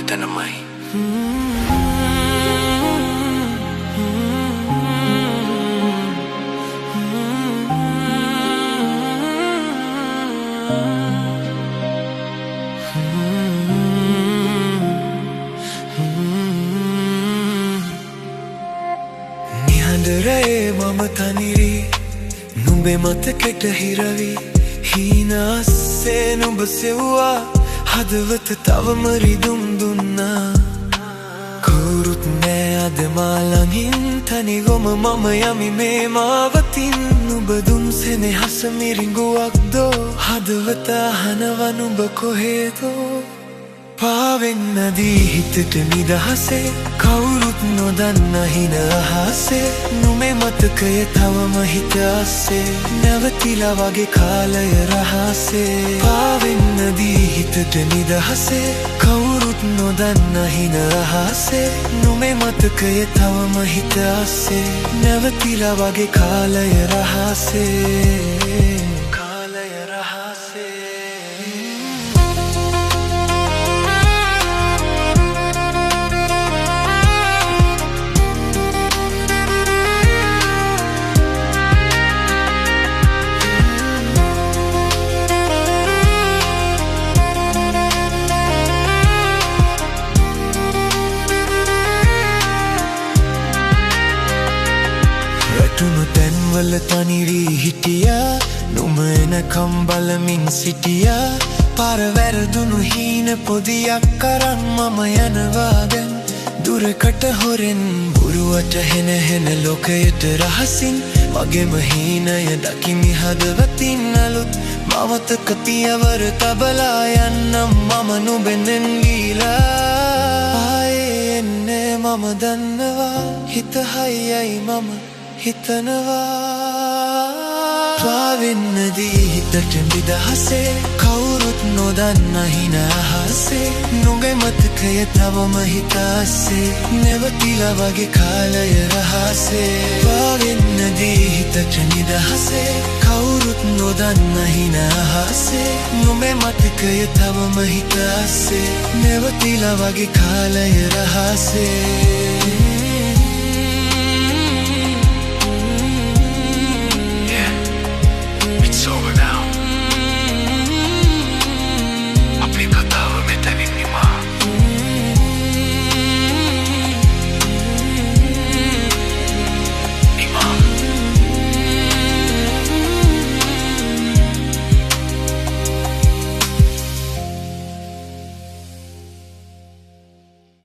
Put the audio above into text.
එතනමයි. නිහඬරේ මම තනිරි නුඹේ මතකෙට හිරවි හීනස්සේ නුඹ සෙව්වා හදවත තවම රිදුම් දුන්නා කවුරුත් නෑ අද මා ළඟින් තනිවම මම යමි මේ මාවතින් නුඹ දුන් සෙනෙහස මිරිඟුවක් දෝ හදවත අහනවා නුඹ කොහෙදෝ පාවෙන්න දී හිතට නිදහසේ කවුරුත් නොදන්න හින අහසේ නුඹේ මතකය තවම හිත අස්සේ නැවතිලා වගේ කාලය රහසේ පාවෙන්න දී හිතට නිදහසේ කවුරුත් නොදන්න හින අහසේ නුඹේ මතකය තවම හිත අස්සේ නැවතිලා වගේ කාලය රහසේ වැටුණු තැන්වල තනිවී හිටියා නුඹ එනකම් බලමින් සිටියා පාර වැරදුණු හීන පොදියක් අරන් මම යනවා දැන් දුරකට හොරෙන් බොරුවට හෙන ලෝකයට රහසින් මගේම හීනය දකිමි හදවතින් අලුත් මවතක පියවර තබලා යන්නම් මම නුඹෙන් ගිලා ආයේ එන්නේ මම දන්නවා හිත හයියයි මම හිතනවා පාවෙන්න දී හිතට නිදහසේ කවුරුත් නොදන්න හින අහසේ නුඹේ මතකය තවම හිත අස්සේ නැවතිලා වගේ කාලය රහසේ පාවෙන්න දී හිතට නිදහසේ කවුරුත් නොදන්න හින අහසේ නුඹේ මතකය තවම හිත අස්සේ නැවතිලා වගේ කාලය රහසේ